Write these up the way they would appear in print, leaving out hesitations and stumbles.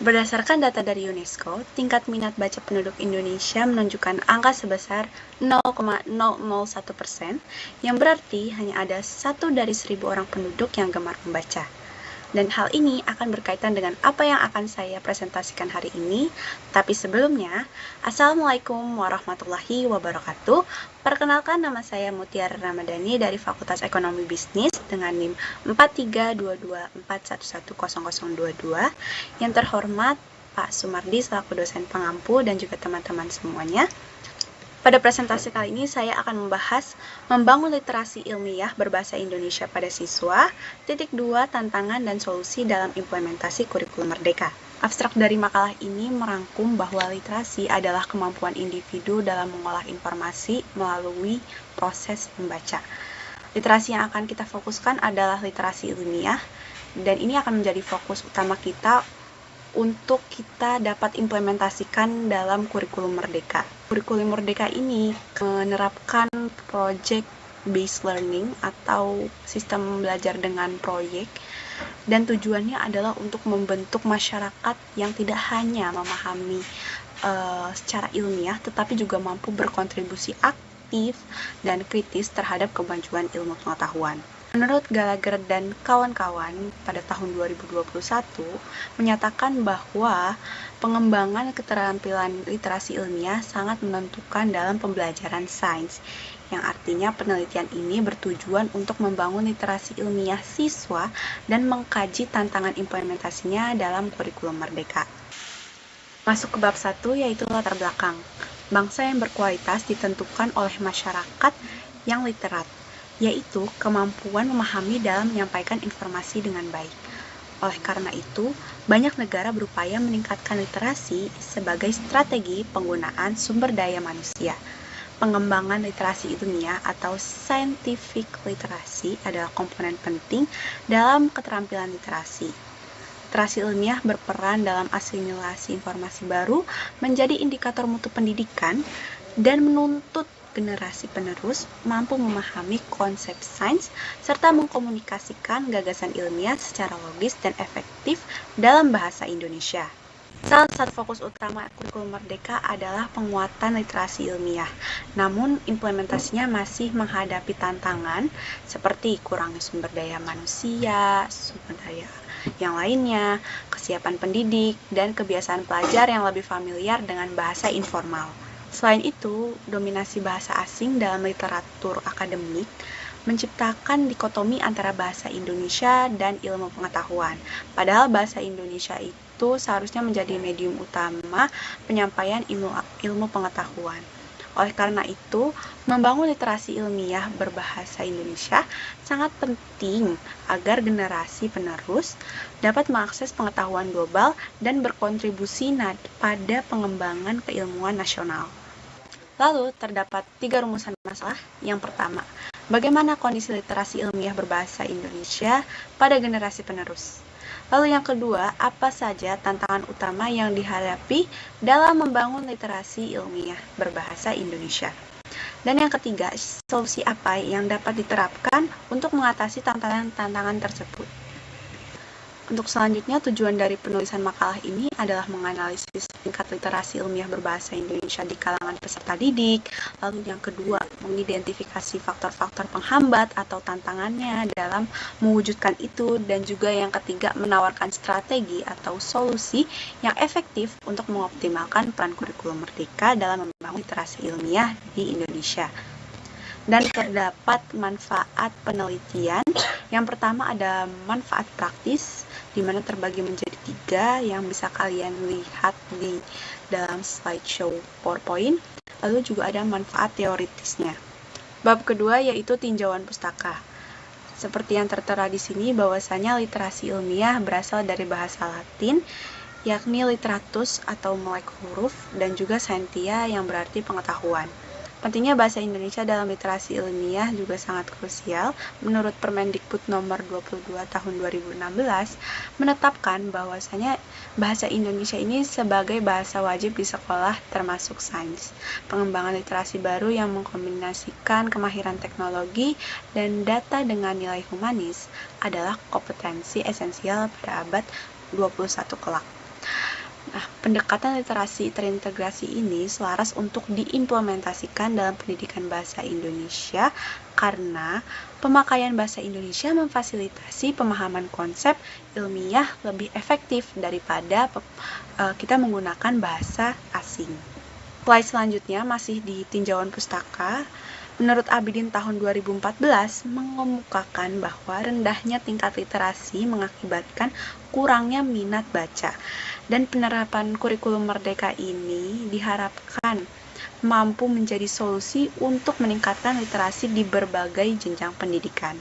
Berdasarkan data dari UNESCO, tingkat minat baca penduduk Indonesia menunjukkan angka sebesar 0,001%, yang berarti hanya ada 1 dari 1.000 orang penduduk yang gemar membaca. Dan hal ini akan berkaitan dengan apa yang akan saya presentasikan hari ini. Tapi sebelumnya, Assalamualaikum warahmatullahi wabarakatuh. Perkenalkan, nama saya Mutiara Ramadhani dari Fakultas Ekonomi Bisnis dengan NIM 4322411022. Yang terhormat Pak Sumardi selaku dosen pengampu dan juga teman-teman semuanya. Pada presentasi kali ini saya akan membahas membangun literasi ilmiah berbahasa Indonesia pada siswa, titik 2 tantangan dan solusi dalam implementasi kurikulum merdeka. Abstrak dari makalah ini merangkum bahwa literasi adalah kemampuan individu dalam mengolah informasi melalui proses membaca. Literasi yang akan kita fokuskan adalah literasi ilmiah, dan ini akan menjadi fokus utama kita untuk kita dapat implementasikan dalam kurikulum merdeka. Kurikulum merdeka ini menerapkan project based learning atau sistem belajar dengan proyek, dan tujuannya adalah untuk membentuk masyarakat yang tidak hanya memahami secara ilmiah tetapi juga mampu berkontribusi aktif dan kritis terhadap kemajuan ilmu pengetahuan. Menurut Gallagher dan kawan-kawan pada tahun 2021 menyatakan bahwa pengembangan keterampilan literasi ilmiah sangat menentukan dalam pembelajaran sains, yang artinya penelitian ini bertujuan untuk membangun literasi ilmiah siswa dan mengkaji tantangan implementasinya dalam kurikulum merdeka. Masuk ke bab 1, yaitu latar belakang. Bangsa yang berkualitas ditentukan oleh masyarakat yang literat, yaitu kemampuan memahami dalam menyampaikan informasi dengan baik. Oleh karena itu, banyak negara berupaya meningkatkan literasi sebagai strategi penggunaan sumber daya manusia. Pengembangan literasi ilmiah atau scientific literacy adalah komponen penting dalam keterampilan literasi. Literasi ilmiah berperan dalam asimilasi informasi baru, menjadi indikator mutu pendidikan, dan menuntut generasi penerus mampu memahami konsep sains serta mengkomunikasikan gagasan ilmiah secara logis dan efektif dalam bahasa Indonesia. Salah satu fokus utama kurikulum merdeka adalah penguatan literasi ilmiah, namun implementasinya masih menghadapi tantangan seperti kurangnya sumber daya manusia, sumber daya yang lainnya, kesiapan pendidik, dan kebiasaan pelajar yang lebih familiar dengan bahasa informal. Selain itu, dominasi bahasa asing dalam literatur akademik menciptakan dikotomi antara bahasa Indonesia dan ilmu pengetahuan. Padahal bahasa Indonesia itu seharusnya menjadi medium utama penyampaian ilmu pengetahuan. Oleh karena itu, membangun literasi ilmiah berbahasa Indonesia sangat penting agar generasi penerus dapat mengakses pengetahuan global dan berkontribusi pada pengembangan keilmuan nasional. Lalu, terdapat 3 rumusan masalah. Yang pertama, bagaimana kondisi literasi ilmiah berbahasa Indonesia pada generasi penerus? Lalu yang kedua, apa saja tantangan utama yang dihadapi dalam membangun literasi ilmiah berbahasa Indonesia? Dan yang ketiga, solusi apa yang dapat diterapkan untuk mengatasi tantangan-tantangan tersebut? Untuk selanjutnya, tujuan dari penulisan makalah ini adalah menganalisis tingkat literasi ilmiah berbahasa Indonesia di kalangan peserta didik. Lalu yang kedua, mengidentifikasi faktor-faktor penghambat atau tantangannya dalam mewujudkan itu. Dan juga yang ketiga, menawarkan strategi atau solusi yang efektif untuk mengoptimalkan peran kurikulum merdeka dalam membangun literasi ilmiah di Indonesia. Dan terdapat manfaat penelitian. Yang pertama ada manfaat praktis, di mana terbagi menjadi 3 yang bisa kalian lihat di dalam slideshow PowerPoint. Lalu juga ada manfaat teoritisnya. Bab kedua yaitu tinjauan pustaka. Seperti yang tertera di sini, bahwasanya literasi ilmiah berasal dari bahasa Latin, yakni literatus atau melek huruf, dan juga scientia yang berarti pengetahuan. Pentingnya bahasa Indonesia dalam literasi ilmiah juga sangat krusial. Menurut Permendikbud nomor 22 tahun 2016 menetapkan bahwasanya bahasa Indonesia ini sebagai bahasa wajib di sekolah termasuk sains. Pengembangan literasi baru yang mengkombinasikan kemahiran teknologi dan data dengan nilai humanis adalah kompetensi esensial pada abad 21 kelak. Nah, pendekatan literasi terintegrasi ini selaras untuk diimplementasikan dalam pendidikan bahasa Indonesia karena pemakaian bahasa Indonesia memfasilitasi pemahaman konsep ilmiah lebih efektif daripada kita menggunakan bahasa asing. Slide selanjutnya masih di tinjauan pustaka. Menurut Abidin tahun 2014 mengemukakan bahwa rendahnya tingkat literasi mengakibatkan kurangnya minat baca. Dan penerapan kurikulum merdeka ini diharapkan mampu menjadi solusi untuk meningkatkan literasi di berbagai jenjang pendidikan.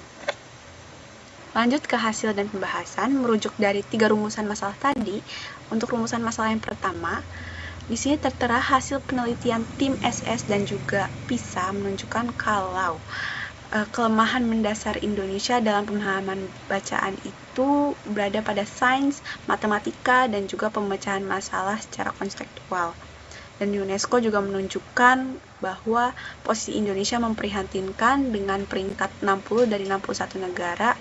Lanjut ke hasil dan pembahasan, merujuk dari 3 rumusan masalah tadi. Untuk rumusan masalah yang pertama, di sini tertera hasil penelitian tim SS dan juga PISA menunjukkan kalau kelemahan mendasar Indonesia dalam pemahaman bacaan itu berada pada sains, matematika, dan juga pemecahan masalah secara konseptual. Dan UNESCO juga menunjukkan bahwa posisi Indonesia memprihatinkan dengan peringkat 60 dari 61 negara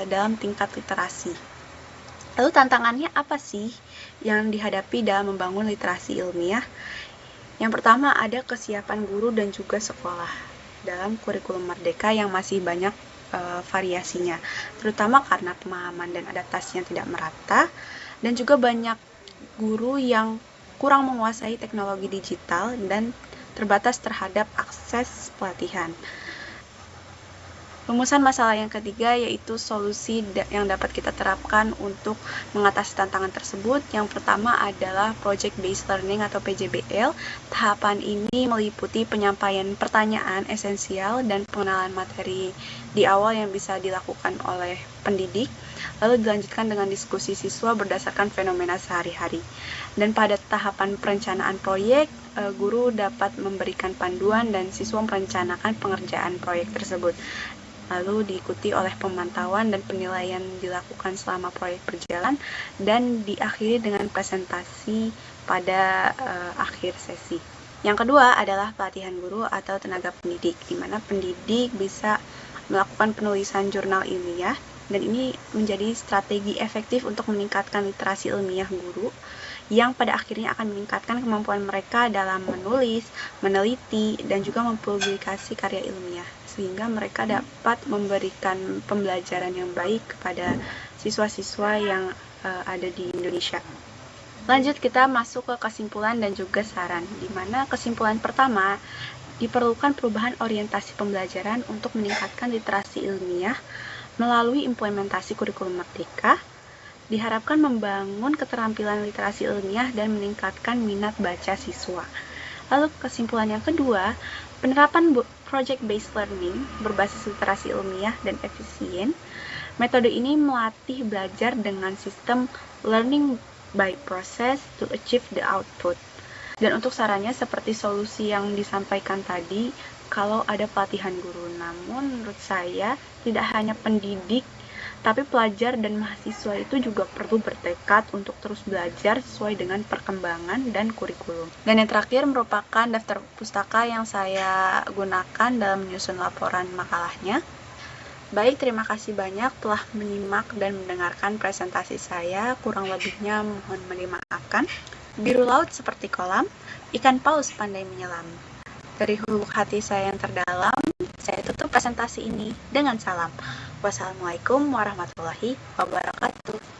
dalam tingkat literasi. Lalu tantangannya apa sih yang dihadapi dalam membangun literasi ilmiah? Yang pertama ada kesiapan guru dan juga sekolah dalam kurikulum merdeka yang masih banyak variasinya, terutama karena pemahaman dan adaptasi yang tidak merata, dan juga banyak guru yang kurang menguasai teknologi digital dan terbatas terhadap akses pelatihan. Rumusan masalah yang ketiga yaitu solusi yang dapat kita terapkan untuk mengatasi tantangan tersebut. Yang pertama adalah Project Based Learning atau PJBL. Tahapan ini meliputi penyampaian pertanyaan esensial dan pengenalan materi di awal yang bisa dilakukan oleh pendidik, lalu dilanjutkan dengan diskusi siswa berdasarkan fenomena sehari-hari. Dan pada tahapan perencanaan proyek, guru dapat memberikan panduan dan siswa merencanakan pengerjaan proyek tersebut. Lalu diikuti oleh pemantauan dan penilaian dilakukan selama proyek berjalan dan diakhiri dengan presentasi pada akhir sesi. Yang kedua adalah pelatihan guru atau tenaga pendidik, di mana pendidik bisa melakukan penulisan jurnal ilmiah, dan ini menjadi strategi efektif untuk meningkatkan literasi ilmiah guru yang pada akhirnya akan meningkatkan kemampuan mereka dalam menulis, meneliti, dan juga mempublikasi karya ilmiah, sehingga mereka dapat memberikan pembelajaran yang baik kepada siswa-siswa yang ada di Indonesia. Lanjut kita masuk ke kesimpulan dan juga saran, di mana kesimpulan pertama, diperlukan perubahan orientasi pembelajaran untuk meningkatkan literasi ilmiah melalui implementasi kurikulum merdeka. Diharapkan membangun keterampilan literasi ilmiah dan meningkatkan minat baca siswa. Lalu kesimpulan yang kedua, penerapan project-based learning berbasis literasi ilmiah dan efisien. Metode ini melatih belajar dengan sistem learning by process to achieve the output. Dan untuk sarannya seperti solusi yang disampaikan tadi, kalau ada pelatihan guru. Namun menurut saya tidak hanya pendidik, tapi pelajar dan mahasiswa itu juga perlu bertekad untuk terus belajar sesuai dengan perkembangan dan kurikulum. Dan yang terakhir merupakan daftar pustaka yang saya gunakan dalam menyusun laporan makalahnya. Baik, terima kasih banyak telah menyimak dan mendengarkan presentasi saya. Kurang lebihnya mohon dimaafkan. Biru laut seperti kolam, ikan paus pandai menyelam. Dari hulu hati saya yang terdalam, saya tutup presentasi ini dengan salam. Wassalamualaikum warahmatullahi wabarakatuh.